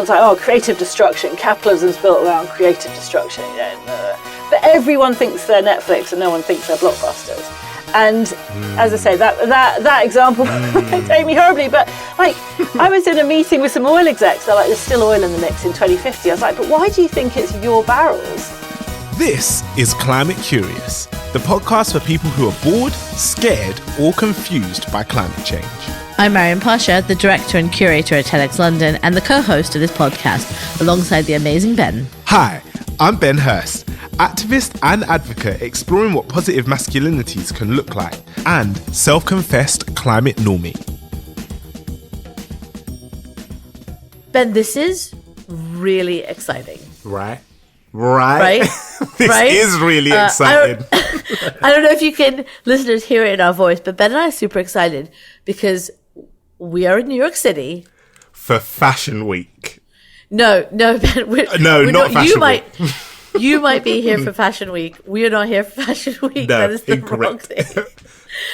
everyone's like, oh, creative destruction. Capitalism's built around creative destruction. But everyone thinks they're Netflix and no one thinks they're blockbusters. And as I say, that example might take me horribly, but like I was in a meeting with some oil execs. They're like, there's still oil in the mix in 2050. I was like, but why do you think it's your barrels? This is Climate Curious, the podcast for people who are bored, scared, or confused by climate change. I'm Mariam Pasha, the director and curator at TEDx London and the co-host of this podcast, alongside the amazing Ben. Hi, I'm Ben Hurst, activist and advocate exploring what positive masculinities can look like, and self-confessed climate normie. Ben, this is really exciting. Right? This is really exciting. I don't know if you can, listeners, hear it in our voice, but Ben and I are super excited because we are in New York City. For Fashion Week. No, Ben. We're not Fashion Week. You might be here for Fashion Week. We are not here for Fashion Week. No, that is the incorrect. wrong thing.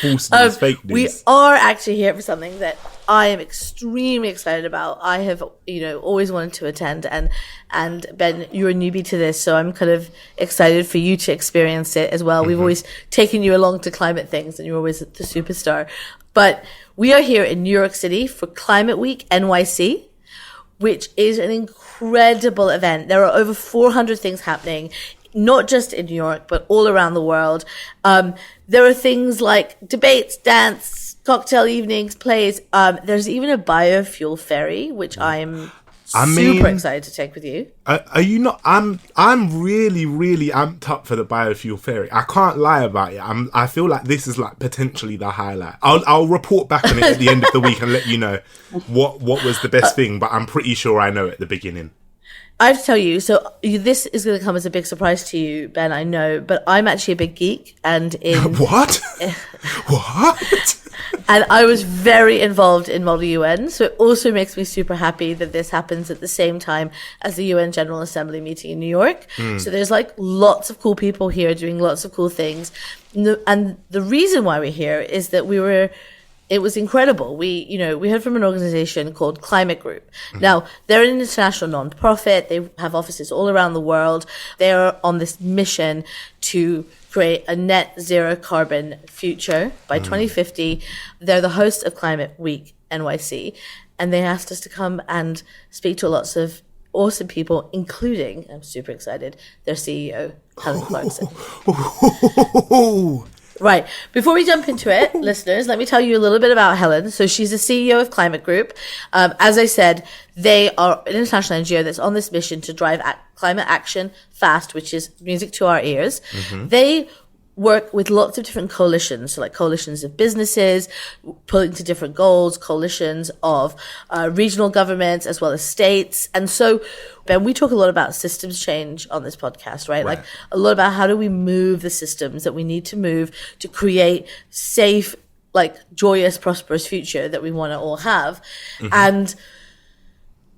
False news, fake news. We are actually here for something that I am extremely excited about. I have, always wanted to attend, and Ben, you're a newbie to this, so I'm kind of excited for you to experience it as well. Mm-hmm. We've always taken you along to climate things, and you're always the superstar. But we are here in New York City for Climate Week NYC, which is an incredible event. There are over 400 things happening, not just in New York, but all around the world. There are things like debates, dance, cocktail evenings, plays. There's even a biofuel ferry, which I'm super excited to take with you. Are you not? I'm really, really amped up for the biofuel ferry. I can't lie about it. I feel like this is like potentially the highlight. I'll report back on it at the end of the week and let you know what was the best thing. But I'm pretty sure I know at the beginning. I have to tell you, so this is going to come as a big surprise to you, Ben, I know, but I'm actually a big geek, and What? And I was very involved in Model UN, so it also makes me super happy that this happens at the same time as the UN General Assembly meeting in New York. So there's like lots of cool people here doing lots of cool things. And the reason why we're here is that it was incredible. We heard from an organization called Climate Group. Mm-hmm. Now, they're an international nonprofit. They have offices all around the world. They are on this mission to create a net zero carbon future by 2050. They're the host of Climate Week NYC, and they asked us to come and speak to lots of awesome people, including, I'm super excited, their CEO, Helen Clarkson. Right. Before we jump into it, listeners, let me tell you a little bit about Helen. So she's the CEO of Climate Group. As I said, they are an international NGO that's on this mission to drive climate action fast, which is music to our ears. Mm-hmm. They work with lots of different coalitions, so like coalitions of businesses, pulling to different goals, coalitions of regional governments as well as states. And so, Ben, we talk a lot about systems change on this podcast, right? Like a lot about how do we move the systems that we need to move to create safe, like joyous, prosperous future that we want to all have. Mm-hmm. And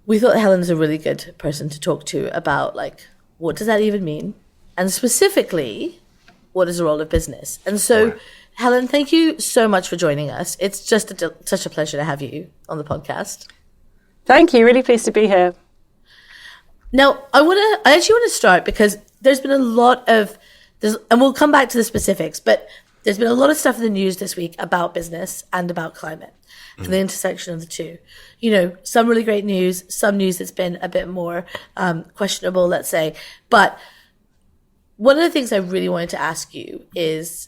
we thought Helen's a really good person to talk to about like, what does that even mean? And specifically, what is the role of business? And so, Helen, thank you so much for joining us. It's just such a pleasure to have you on the podcast. Thank you. Really pleased to be here. Now, I actually want to start because there's been a lot of, and we'll come back to the specifics, but there's been a lot of stuff in the news this week about business and about climate and the intersection of the two. Some really great news, some news that's been a bit more questionable, let's say. But one of the things I really wanted to ask you is,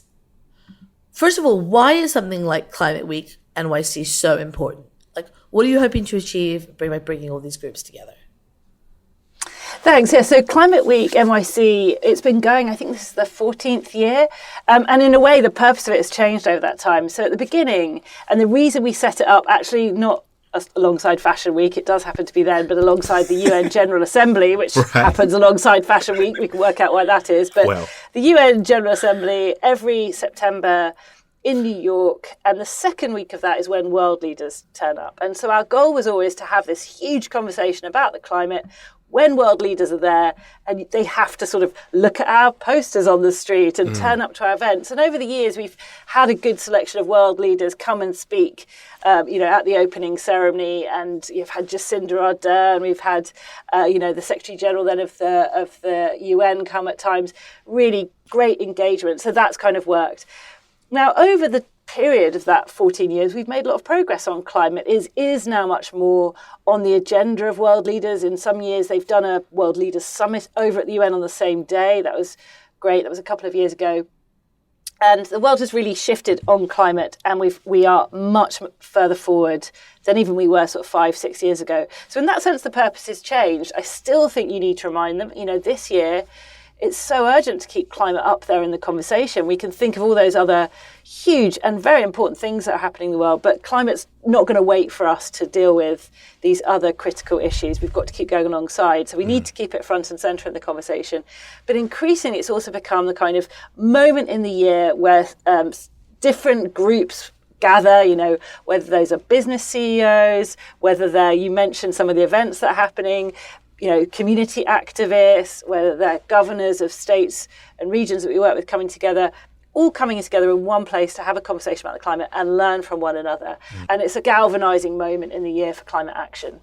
first of all, why is something like Climate Week NYC so important? Like, what are you hoping to achieve by bringing all these groups together? Thanks. Yeah, so Climate Week NYC, it's been going, I think this is the 14th year. And in a way, the purpose of it has changed over that time. So at the beginning, and the reason we set it up, actually not alongside Fashion Week, it does happen to be then, but alongside the UN General Assembly, which happens alongside Fashion Week. We can work out why that is. But the UN General Assembly, every September in New York, and the second week of that is when world leaders turn up. And so our goal was always to have this huge conversation about the climate when world leaders are there and they have to sort of look at our posters on the street and turn up to our events. And over the years, we've had a good selection of world leaders come and speak, at the opening ceremony. And you've had Jacinda Ardern, we've had, the Secretary General then of the UN come at times. Really great engagement. So that's kind of worked. Now, over the period of that 14 years, we've made a lot of progress on climate. Is now much more on the agenda of world leaders. In some years, they've done a World Leaders Summit over at the UN on the same day. That was great. That was a couple of years ago. And the world has really shifted on climate, and we are much further forward than even we were sort of 5-6 years ago. So in that sense, the purpose has changed. I still think you need to remind them, this year, it's so urgent to keep climate up there in the conversation. We can think of all those other huge and very important things that are happening in the world, but climate's not going to wait for us to deal with these other critical issues. We've got to keep going alongside. So we need to keep it front and centre in the conversation. But increasingly, it's also become the kind of moment in the year where different groups gather, whether those are business CEOs, whether you mentioned some of the events that are happening, community activists, whether they're governors of states and regions that we work with coming together, all coming together in one place to have a conversation about the climate and learn from one another. And it's a galvanizing moment in the year for climate action.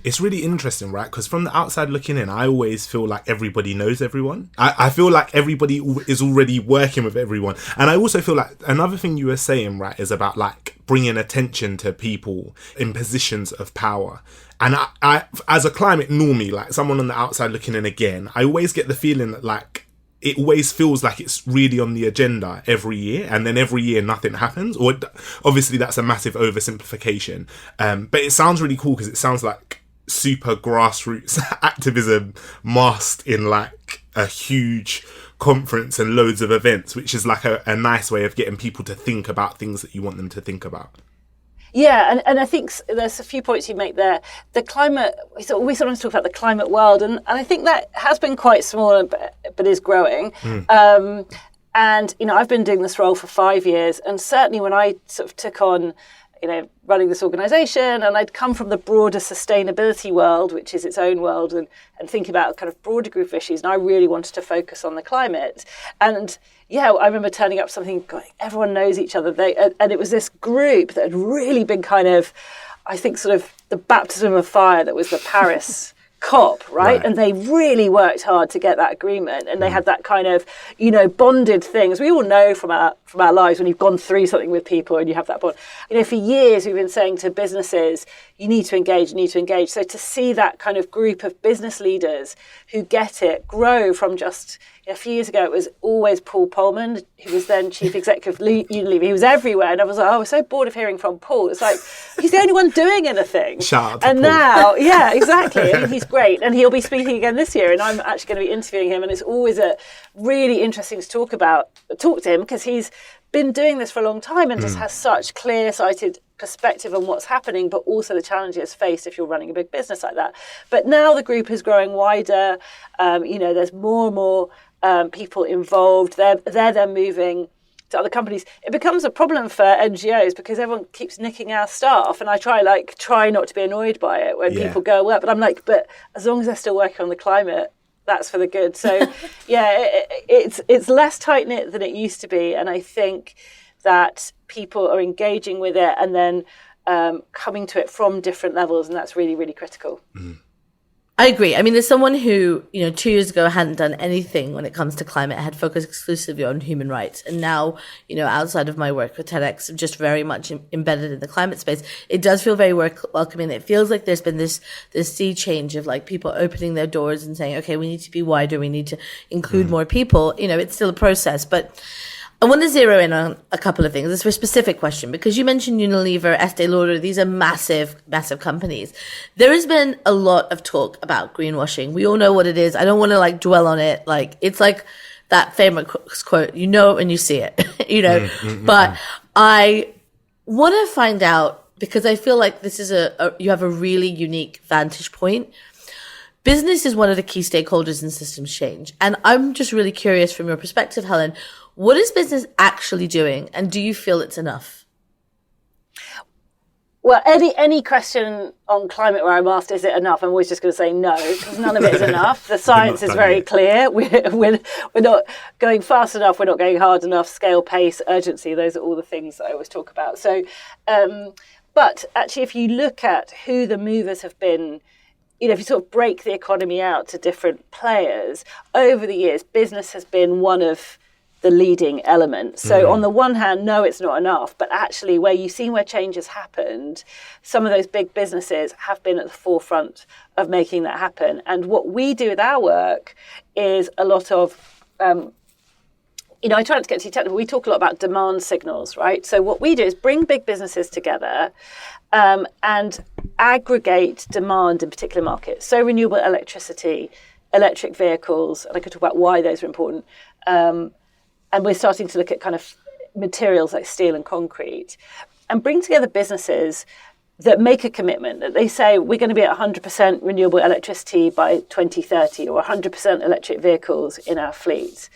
It's really interesting, right? Because from the outside looking in, I always feel like everybody knows everyone. I feel like everybody is already working with everyone. And I also feel like another thing you were saying, right, is about like bringing attention to people in positions of power. And I as a climate normie, like someone on the outside looking in again, I always get the feeling that like it always feels like it's really on the agenda every year, and then every year nothing happens. Or obviously that's a massive oversimplification, but it sounds really cool because it sounds like super grassroots activism masked in like a huge conference and loads of events, which is like a nice way of getting people to think about things that you want them to think about. Yeah, and I think there's a few points you make there. The climate, we sometimes talk about the climate world, and I think that has been quite small, but is growing. And, I've been doing this role for 5 years, and certainly when I sort of took on, running this organisation, and I'd come from the broader sustainability world, which is its own world, and thinking about a kind of broader group of issues, and I really wanted to focus on the climate. And yeah, I remember turning up something, God, everyone knows each other. And it was this group that had really been kind of, I think, sort of the baptism of fire that was the Paris COP, right? And they really worked hard to get that agreement, and they had that kind of, bonded thing, as we all know from our lives when you've gone through something with people and you have that bond. For years we've been saying to businesses, you need to engage. So to see that kind of group of business leaders who get it grow from just, a few years ago, it was always Paul Polman, who was then chief executive of Unilever. He was everywhere. And I was like, we're so bored of hearing from Paul. It's like, he's the only one doing anything. Shout out to and Paul. Now, yeah, exactly. He's great. And he'll be speaking again this year. And I'm actually going to be interviewing him. And it's always really interesting to talk to him, because he's been doing this for a long time and just has such clear-sighted perspective on what's happening, but also the challenges faced if you're running a big business like that. But now the group is growing wider. There's more and more people involved. They're moving to other companies. It becomes a problem for NGOs because everyone keeps nicking our staff, and I try not to be annoyed by it when people go work. But I'm like, but as long as they're still working on the climate, that's for the good. So it's less tight knit than it used to be, and I think that people are engaging with it and then coming to it from different levels, and that's really, really critical. I agree. I mean, as someone who, 2 years ago hadn't done anything when it comes to climate, had focused exclusively on human rights. And now, outside of my work with TEDx, I'm just very much embedded in the climate space. It does feel very welcoming. It feels like there's been this sea change of like people opening their doors and saying, okay, we need to be wider. We need to include more people. It's still a process, but I want to zero in on a couple of things. This is a specific question, because you mentioned Unilever, Estee Lauder. These are massive, massive companies. There has been a lot of talk about greenwashing. We all know what it is. I don't want to dwell on it. It's like that famous quote, you know it when you see it, but I want to find out, because I feel like this is you have a really unique vantage point. Business is one of the key stakeholders in systems change. And I'm just really curious from your perspective, Helen, what is business actually doing? And do you feel it's enough? Well, any question on climate where I'm asked, is it enough? I'm always just going to say no, because none of it is enough. The science is very clear. We're not going fast enough. We're not going hard enough. Scale, pace, urgency. Those are all the things that I always talk about. So, but actually, if you look at who the movers have been, if you sort of break the economy out to different players, over the years, business has been one of the leading elements. So on the one hand, no, it's not enough, but actually where you've seen where change has happened, some of those big businesses have been at the forefront of making that happen. And what we do with our work is a lot of, I try not to get too technical. We talk a lot about demand signals, right? So what we do is bring big businesses together and aggregate demand in particular markets. So renewable electricity, electric vehicles, and I could talk about why those are important. And we're starting to look at kind of materials like steel and concrete and bring together businesses that make a commitment, that they say we're going to be at 100% renewable electricity by 2030 or 100% electric vehicles in our fleet.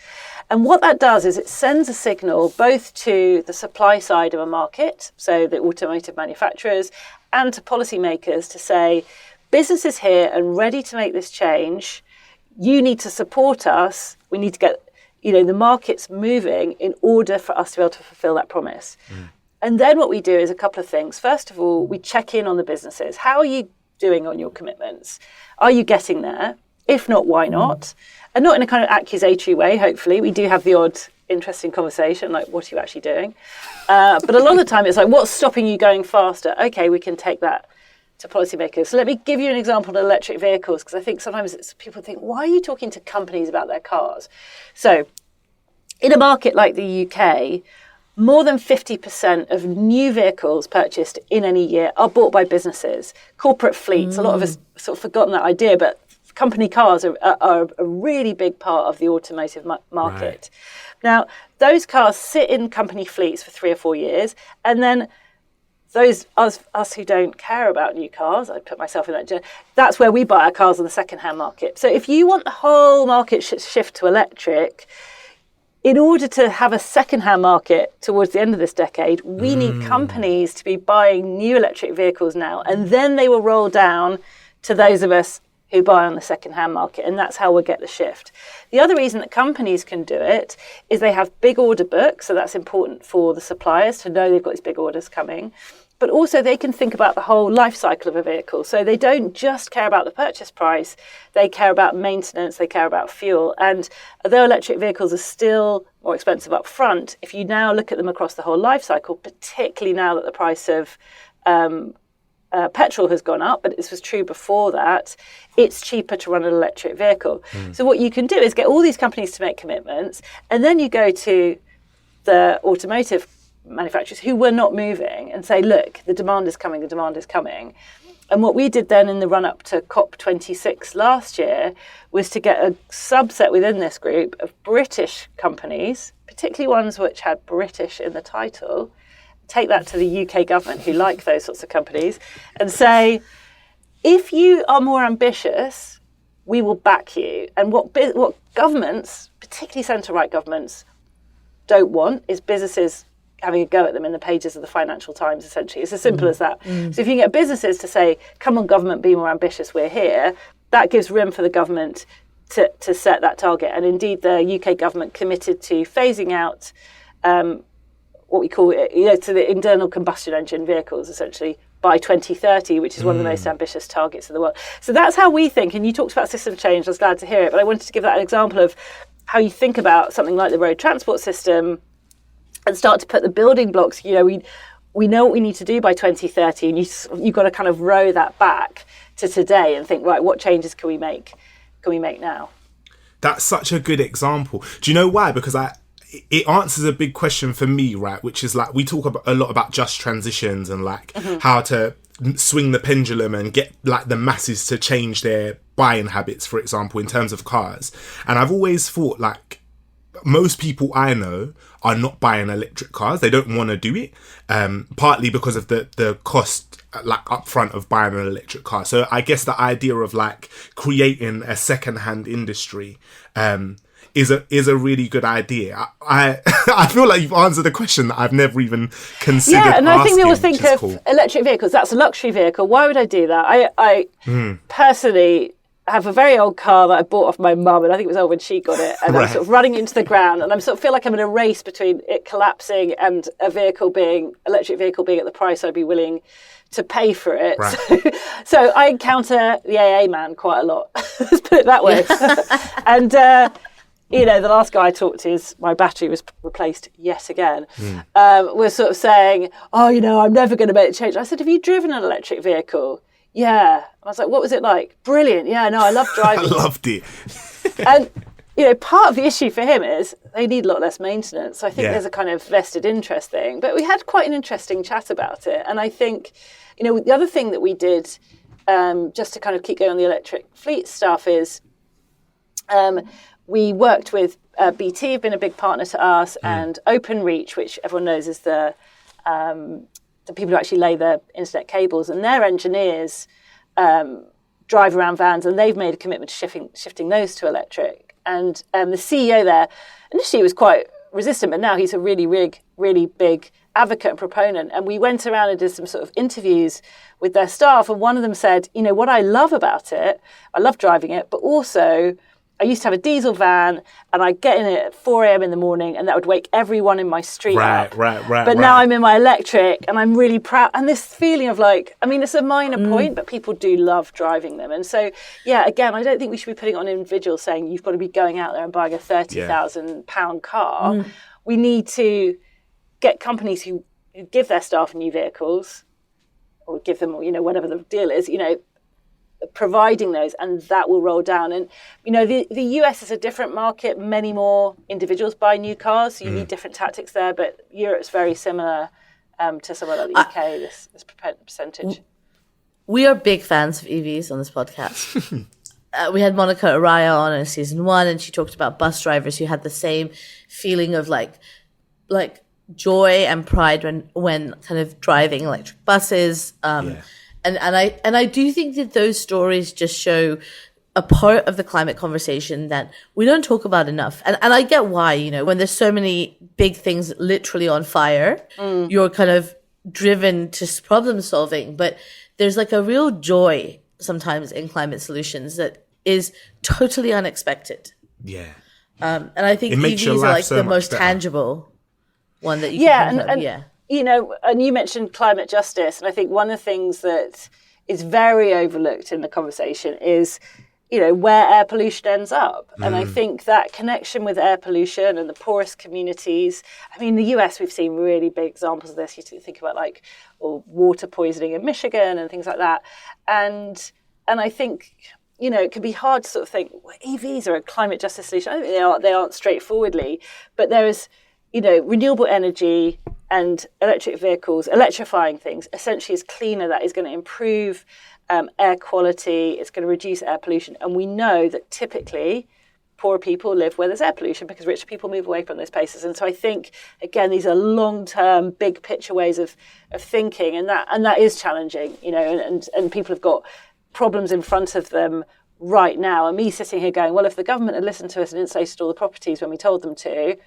And what that does is it sends a signal both to the supply side of a market, so the automotive manufacturers, and to policymakers to say, business is here and ready to make this change. You need to support us. We need to get the market's moving in order for us to be able to fulfill that promise. And then what we do is a couple of things. First of all, we check in on the businesses. How are you doing on your commitments? Are you getting there? If not, why not? And not in a kind of accusatory way, hopefully. We do have the odd interesting conversation, like, what are you actually doing? But a lot of the time it's like, what's stopping you going faster? Okay, we can take that to policymakers. So let me give you an example of electric vehicles, because I think sometimes people think, why are you talking to companies about their cars? So in a market like the UK, more than 50% of new vehicles purchased in any year are bought by businesses, corporate fleets. A lot of us sort of forgotten that idea, but company cars are a really big part of the automotive market. Right. Now, those cars sit in company fleets for 3 or 4 years, and then those us who don't care about new cars, I put myself in that, that's where we buy our cars on the second-hand market. So if you want the whole market shift to electric, in order to have a second-hand market towards the end of this decade, we need companies to be buying new electric vehicles now, and then they will roll down to those of us who buy on the second-hand market, and that's how we'll get the shift. The other reason that companies can do it is they have big order books, so that's important for the suppliers to know they've got these big orders coming, but also they can think about the whole life cycle of a vehicle. So they don't just care about the purchase price, they care about maintenance, they care about fuel. And although electric vehicles are still more expensive up front, if you now look at them across the whole life cycle, particularly now that the price of petrol has gone up, but this was true before that, it's cheaper to run an electric vehicle. So what you can do is get all these companies to make commitments, and then you go to the automotive manufacturers who were not moving and say, look, the demand is coming. And what we did then in the run-up to COP26 last year was to get a subset within this group of British companies, particularly ones which had British in the title, take that to the UK government, who like those sorts of companies, and say, if you are more ambitious, we will back you. And what governments, particularly centre-right governments, don't want is businesses having a go at them in the pages of the Financial Times, essentially. It's as simple as that. So if you can get businesses to say, come on, government, be more ambitious, we're here, that gives room for the government to set that target. And indeed, the UK government committed to phasing out what we call to the internal combustion engine vehicles, essentially, by 2030, which is one of the most ambitious targets in the world. So that's how we think. And you talked about system change. I was glad to hear it. But I wanted to give that an example of how you think about something like the road transport system and start to put the building blocks. We know what we need to do by 2030, and you've got to kind of row that back to today and think, right, what changes can we make now? That's such a good example. Do you know why? Because it answers a big question for me, right? Which is like, we talk a lot about just transitions and like how to swing the pendulum and get like the masses to change their buying habits, for example, in terms of cars. And I've always thought like most people I know are not buying electric cars. They don't want to do it, partly because of the cost like upfront of buying an electric car. So I guess the idea of like creating a second-hand industry is a really good idea. I feel like you've answered a question that I've never even considered. Yeah, and I think we asking, always think of cool. electric vehicles. That's a luxury vehicle. Why would I do that? I personally have a very old car that I bought off my mum, and I think it was old when she got it, and I'm sort of running into the ground, and I sort of feel like I'm in a race between it collapsing and electric vehicle being at the price I'd be willing to pay for it. Right. So I encounter the AA man quite a lot. Let's put it that way. And the last guy I talked to, my battery was replaced yet again. Was sort of saying, I'm never going to make the change. I said, have you driven an electric vehicle? Yeah. I was like, what was it like? Brilliant. Yeah, no, I love driving. I loved it. And, part of the issue for him is they need a lot less maintenance. So I think there's a kind of vested interest thing. But we had quite an interesting chat about it. And I think, the other thing that we did, just to kind of keep going on the electric fleet stuff, is we worked with BT, have been a big partner to us, and OpenReach, which everyone knows is the people who actually lay the internet cables, and their engineers drive around vans, and they've made a commitment to shifting those to electric. And the CEO there initially was quite resistant, but now he's a really big advocate and proponent. And we went around and did some sort of interviews with their staff, and one of them said, what I love about it, I love driving it, but also I used to have a diesel van, and I'd get in it at 4 a.m. in the morning, and that would wake everyone in my street up. Right. But now I'm in my electric, and I'm really proud. And this feeling of it's a minor point, but people do love driving them. And so, again, I don't think we should be putting it on individuals saying you've got to be going out there and buying a £30,000 car. We need to get companies who give their staff new vehicles, or give them, whatever the deal is, providing those, and that will roll down. And the US is a different market. Many more individuals buy new cars, so you need different tactics there, but Europe's very similar to somewhere like the UK, this percentage. We are big fans of EVs on this podcast. We had Monica Araya on in season 1, and she talked about bus drivers who had the same feeling of like joy and pride when kind of driving electric buses. And I do think that those stories just show a part of the climate conversation that we don't talk about enough. And I get why, when there's so many big things literally on fire, you're kind of driven to problem solving. But there's like a real joy sometimes in climate solutions that is totally unexpected. Yeah. And I think EVs are like the most tangible one that you can think of. And you mentioned climate justice, and I think one of the things that is very overlooked in the conversation is, where air pollution ends up. And I think that connection with air pollution and the poorest communities, in the US, we've seen really big examples of this. You think about water poisoning in Michigan and things like that. And I think, it can be hard to sort of think, well, EVs are a climate justice solution. I don't think they aren't straightforwardly, but there is, renewable energy and electric vehicles, electrifying things, essentially is cleaner. That is going to improve air quality. It's going to reduce air pollution. And we know that typically poorer people live where there's air pollution because richer people move away from those places. And so I think, again, these are long-term, big picture ways of thinking. And that is challenging, and people have got problems in front of them right now. And me sitting here going, well, if the government had listened to us and insulated all the properties when we told them to,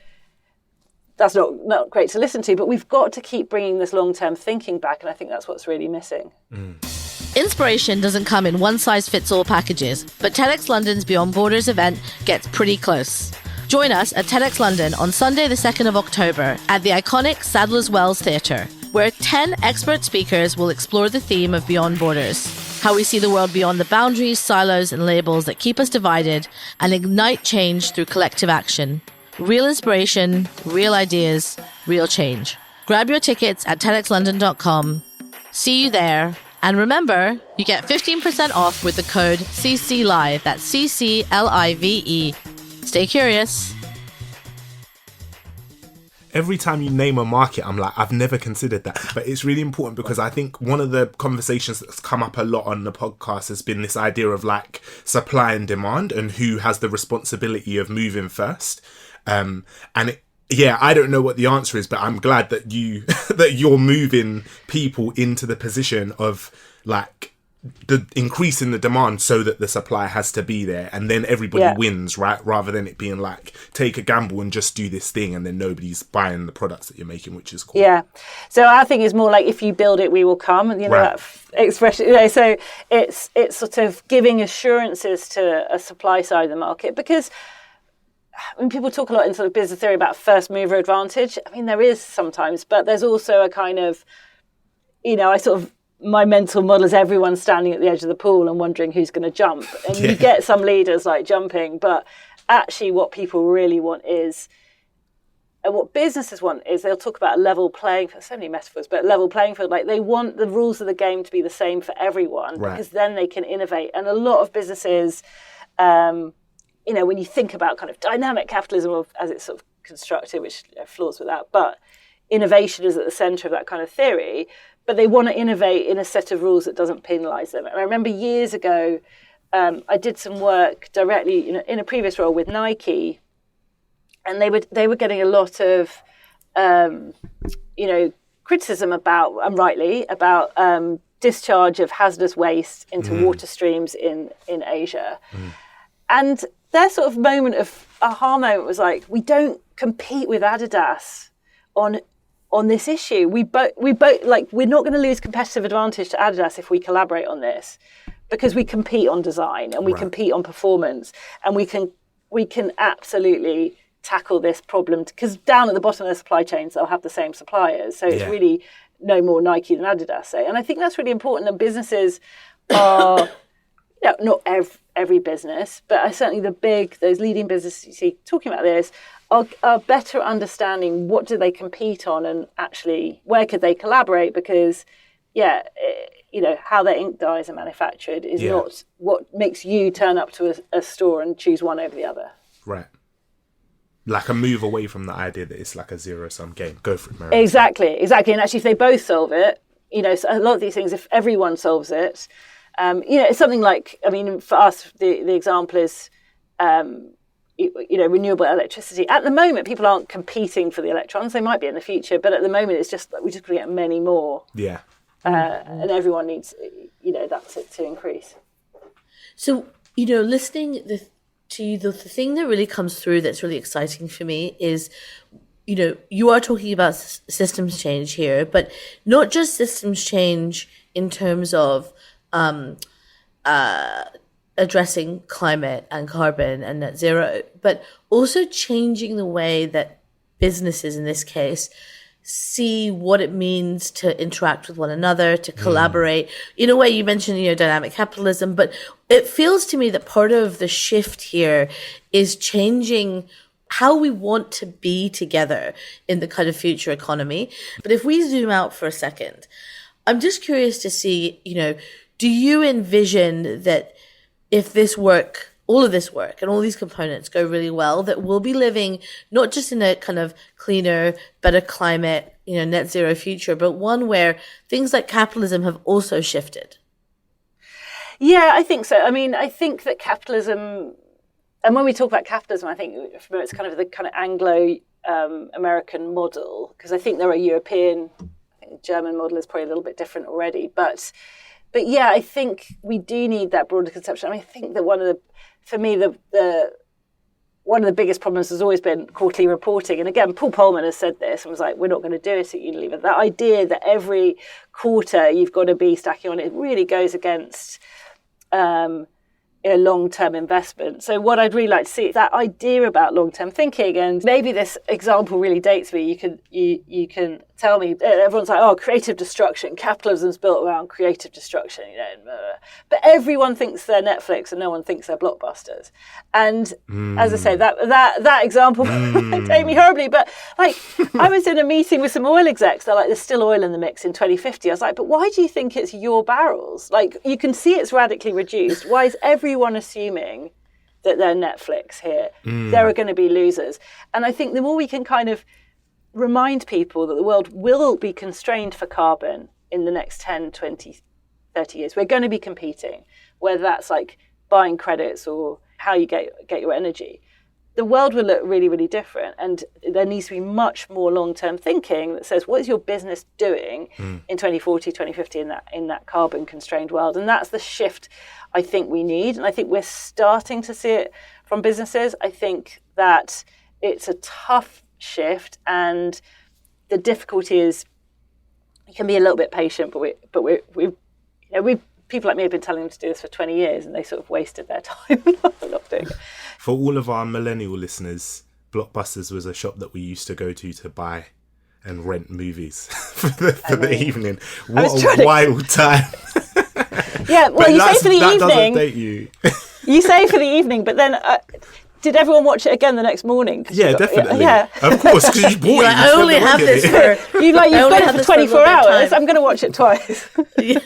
that's not great to listen to, but we've got to keep bringing this long-term thinking back, and I think that's what's really missing. Inspiration doesn't come in one-size-fits-all packages, but TEDx London's Beyond Borders event gets pretty close. Join us at TEDx London on Sunday the 2nd of October at the iconic Sadler's Wells Theatre, where 10 expert speakers will explore the theme of Beyond Borders, how we see the world beyond the boundaries, silos, and labels that keep us divided, and ignite change through collective action. Real inspiration, real ideas, real change. Grab your tickets at TEDxLondon.com. See you there. And remember, you get 15% off with the code CCLIVE. That's CCLIVE. Stay curious. Every time you name a market, I'm like, I've never considered that. But it's really important because I think one of the conversations that's come up a lot on the podcast has been this idea of supply and demand and who has the responsibility of moving first. I don't know what the answer is, but I'm glad that you're moving people into the position of the increase in the demand so that the supply has to be there, and then everybody wins, right? Rather than it being like, take a gamble and just do this thing, and then nobody's buying the products that you're making, which is cool. Yeah. So our thing is more like, if you build it, we will come. And that expression. So it's sort of giving assurances to a supply side of the market, because when people talk a lot in sort of business theory about first mover advantage, I mean, there is sometimes, but there's also a kind of, my mental model is everyone standing at the edge of the pool and wondering who's going to jump. And you get some leaders like jumping, but actually what people really want is, and what businesses want is, they'll talk about a level playing field, so many metaphors, but level playing field, like they want the rules of the game to be the same for everyone, because then they can innovate. And a lot of businesses, when you think about kind of dynamic capitalism as it's sort of constructed, which flaws with that, but innovation is at the center of that kind of theory. But they want to innovate in a set of rules that doesn't penalise them. And I remember years ago, I did some work directly in a previous role with Nike, and they were getting a lot of criticism about, and rightly, about discharge of hazardous waste into water streams in Asia. And their sort of moment of aha moment was like, we don't compete with Adidas on this issue. We both like, we're not going to lose competitive advantage to Adidas if we collaborate on this, because we compete on design and we compete on performance, and we can absolutely tackle this problem, because down at the bottom of the supply chains they'll have the same suppliers, so it's really no more Nike than Adidas, say. And I think that's really important, that businesses are not every business, but certainly those leading businesses you see talking about this are better understanding what do they compete on, and actually where could they collaborate, because how their ink dyes are manufactured is not what makes you turn up to a store and choose one over the other. Right. Like a move away from the idea that it's like a zero-sum game. Go for it, Mary. Exactly. And actually, if they both solve it, so a lot of these things, if everyone solves it, it's something like, I mean, for us, the example is, renewable electricity. At the moment, people aren't competing for the electrons. They might be in the future, but at the moment, it's just, we're just going to get many more. Yeah. And everyone needs, that to increase. So, listening to you, the thing that really comes through that's really exciting for me is, you are talking about systems change here, but not just systems change in terms of addressing climate and carbon and net zero, but also changing the way that businesses, in this case, see what it means to interact with one another, to collaborate. In a way, you mentioned, dynamic capitalism, but it feels to me that part of the shift here is changing how we want to be together in the kind of future economy. But if we zoom out for a second, I'm just curious to see, do you envision that if this work, all of this work and all these components go really well, that we'll be living not just in a kind of cleaner, better climate, net zero future, but one where things like capitalism have also shifted? Yeah, I think so. I mean, I think that capitalism, and when we talk about capitalism, I think it's kind of the kind of Anglo American model, because I think there are European, I think the German model is probably a little bit different already, but yeah, I think we do need that broader conception. I mean, I think that one of the biggest problems has always been quarterly reporting. And again, Paul Polman has said this and was like, we're not going to do it at Unilever. That idea that every quarter you've got to be stacking on, it really goes against long-term investment. So what I'd really like to see is that idea about long-term thinking. And maybe this example really dates me. You can tell me, everyone's like, oh, creative destruction. Capitalism's built around creative destruction, but everyone thinks they're Netflix and no one thinks they're blockbusters. And as I say, that example take me horribly. But like, I was in a meeting with some oil execs. They're like, there's still oil in the mix in 2050. I was like, but why do you think it's your barrels? Like, you can see it's radically reduced. Why is everyone assuming that they're Netflix here? There are going to be losers. And I think the more we can kind of remind people that the world will be constrained for carbon in the next 10, 20, 30 years. We're going to be competing, whether that's like buying credits or how you get your energy. the world will look really, really different. And there needs to be much more long-term thinking that says, what is your business doing in 2040, 2050 in that carbon-constrained world? And that's the shift I think we need. And I think we're starting to see it from businesses. I think that it's a tough shift, and the difficulty is you can be a little bit patient, but we people like me have been telling them to do this for 20 years, and they sort of wasted their time not doing it. For all of our millennial listeners, Blockbusters was a shop that we used to go to buy and rent movies for the evening. What a wild time. Yeah, well, you say for the evening. That doesn't date you. You say for the evening, but then did everyone watch it again the next morning? Yeah, definitely. Yeah, of course, because you bought it. I only have this for you've got it for 24 hours. I'm going to watch it twice. Yeah.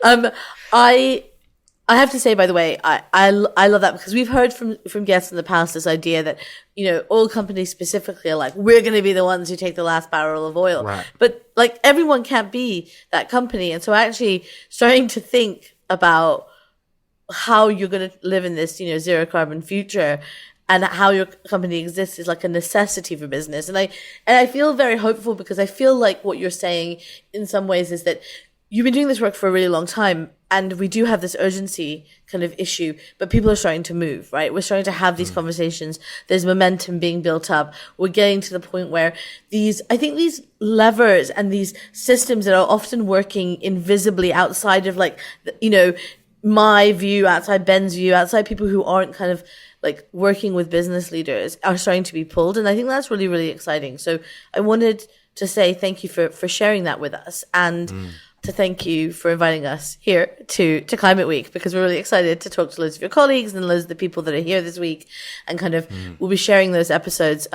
Anyway. I have to say, by the way, I love that, because we've heard from guests in the past this idea that, oil companies specifically are like, we're going to be the ones who take the last barrel of oil. Right. But like, everyone can't be that company. And so actually starting to think about how you're going to live in this, zero carbon future, and how your company exists is like a necessity for business. And I feel very hopeful, because I feel like what you're saying in some ways is that you've been doing this work for a really long time, and we do have this urgency kind of issue, but people are starting to move, right? We're starting to have these conversations. There's momentum being built up. We're getting to the point where these levers and these systems that are often working invisibly outside of my view, outside Ben's view, outside people who aren't kind of like working with business leaders, are starting to be pulled. And I think that's really, really exciting. So I wanted to say thank you for sharing that with us, and to thank you for inviting us here to Climate Week, because we're really excited to talk to loads of your colleagues and loads of the people that are here this week, and kind of we'll be sharing those episodes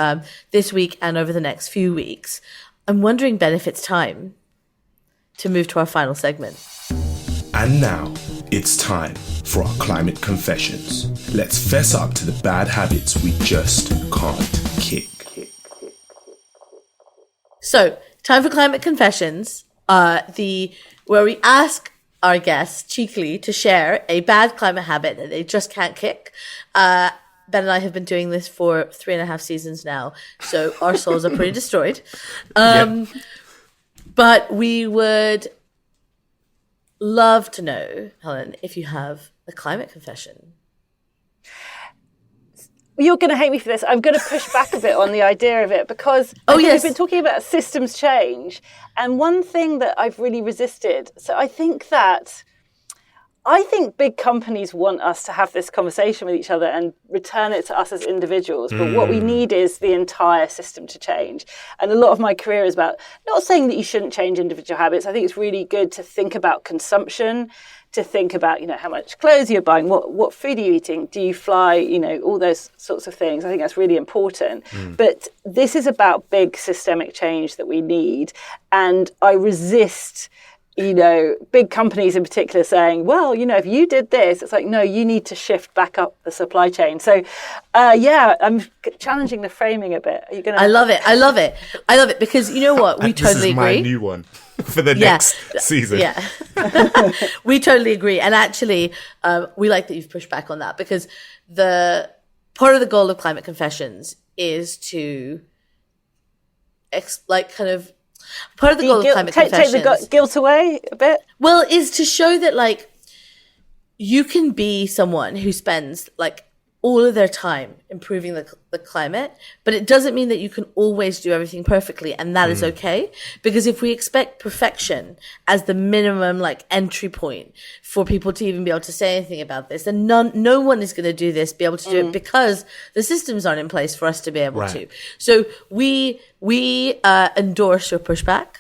this week and over the next few weeks. I'm wondering, Ben, if it's time to move to our final segment. And now it's time for our climate confessions. Let's fess up to the bad habits we just can't kick. So, time for climate confessions. Where we ask our guests cheekily to share a bad climate habit that they just can't kick. Ben and I have been doing this for 3.5 seasons now, so our souls are pretty destroyed. But we would love to know, Helen, if you have a climate confession. You're going to hate me for this. I'm going to push back a bit on the idea of it, because we've been talking about systems change. And one thing that I've really resisted, so I think big companies want us to have this conversation with each other and return it to us as individuals. But what we need is the entire system to change. And a lot of my career is about not saying that you shouldn't change individual habits. I think it's really good to think about consumption, to think about, how much clothes you're buying, what food are you eating, do you fly, all those sorts of things. I think that's really important. But this is about big systemic change that we need. And I resist, big companies in particular saying, well, if you did this, it's like, no, you need to shift back up the supply chain. So, I'm challenging the framing a bit. Are you going to? I love it because you know what? We totally agree. This is my new one for the next season. Yeah. We totally agree. And actually, we like that you've pushed back on that, because the part of the goal of Climate Confessions is to part of the goal of Climate Confessions. Take the guilt away a bit? Well, is to show that you can be someone who spends all of their time improving the climate, but it doesn't mean that you can always do everything perfectly, and that is okay. Because if we expect perfection as the minimum entry point for people to even be able to say anything about this, then no one is going to do this, be able to do it, because the systems aren't in place for us to be able to. So we endorse your pushback.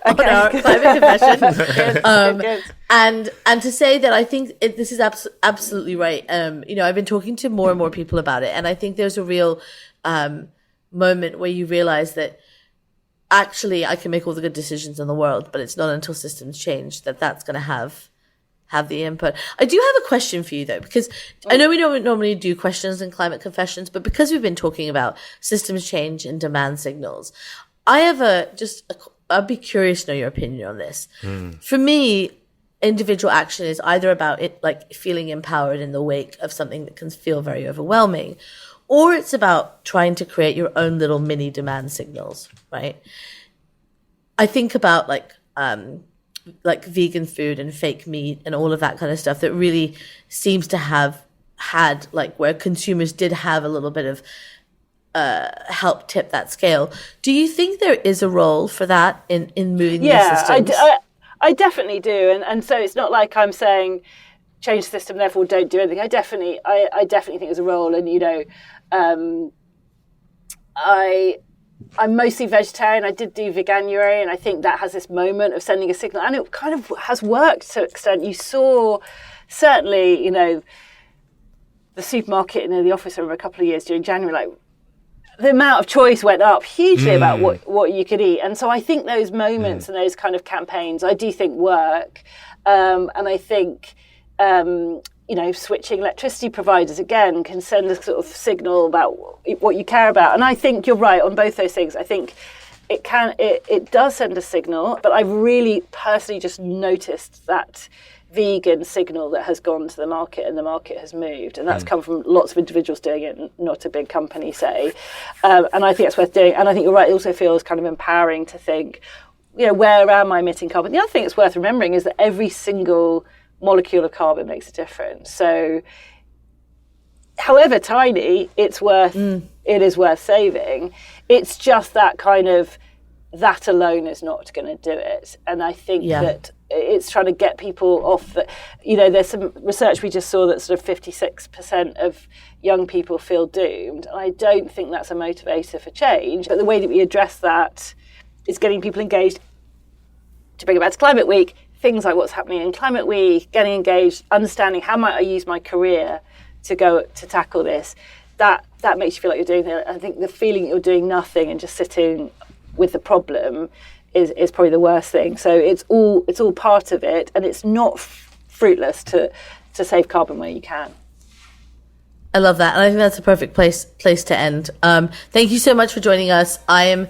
On our climate confession. And to say that I think this is absolutely right. I've been talking to more and more people about it, and I think there's a real moment where you realize that actually I can make all the good decisions in the world, but it's not until systems change that's going to have the input. I do have a question for you though, because I know we don't normally do questions in climate confessions, but because we've been talking about systems change and demand signals, I have I'd be curious to know your opinion on this. For me, individual action is either about it like feeling empowered in the wake of something that can feel very overwhelming, or it's about trying to create your own little mini demand signals, right? I think about like vegan food and fake meat and all of that kind of stuff that really seems to have had like where consumers did have a little bit of help tip that scale. Do you think there is a role for that in moving the systems? I definitely do, and so it's not like I'm saying change the system, therefore don't do anything. I definitely think there's a role, and you know, I'm mostly vegetarian. I did do veganuary, and I think that has this moment of sending a signal, and it kind of has worked to an extent. You saw certainly, you know, the supermarket in the office over a couple of years during January, like the amount of choice went up hugely about what you could eat. And so I think those moments and those kind of campaigns, I do think work. And I think, you know, switching electricity providers, again, can send a sort of signal about what you care about. And I think you're right on both those things. I think it does send a signal, but I've really personally just noticed that vegan signal that has gone to the market, and the market has moved, and that's come from lots of individuals doing it, not a big company, say. And I think that's worth doing. And I think you're right, it also feels kind of empowering to think, you know, where am I emitting carbon? The other thing that's worth remembering is that every single molecule of carbon makes a difference. So however tiny, it is worth saving. It's just that kind of, that alone is not going to do it. And I think that it's trying to get people off the, you know, there's some research we just saw that sort of 56% of young people feel doomed. And I don't think that's a motivator for change. But the way that we address that is getting people engaged. To bring it back to Climate Week, things like what's happening in Climate Week, getting engaged, understanding how might I use my career to go to tackle this. That makes you feel like you're doing it. I think the feeling that you're doing nothing and just sitting with the problem is probably the worst thing. So it's all part of it, and it's not fruitless to save carbon where you can. I love that, and I think that's a perfect place to end. Thank you so much for joining us. I am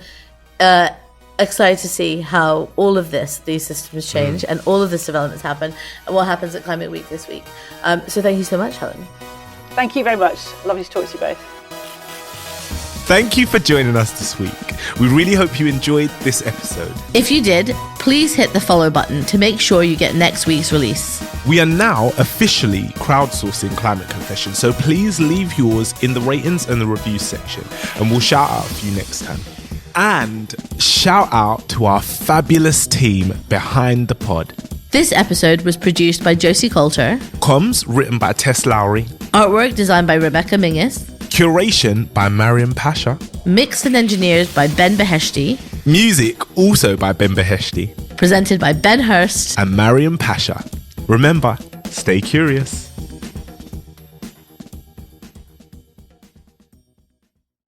excited to see how all of these systems change, and all of this developments happen, and what happens at Climate Week this week. So thank you so much, Helen. Thank you very much. Lovely to talk to you both. Thank you for joining us this week. We really hope you enjoyed this episode. If you did, please hit the follow button to make sure you get next week's release. We are now officially crowdsourcing Climate Confession, so please leave yours in the ratings and the reviews section, and we'll shout out for you next time. And shout out to our fabulous team behind the pod. This episode was produced by Josie Coulter. Comms written by Tess Lowry. Artwork designed by Rebecca Mingus. Curation by Mariam Pasha. Mixed and engineered by Ben Beheshti. Music also by Ben Beheshti. Presented by Ben Hurst and Mariam Pasha. Remember, stay curious.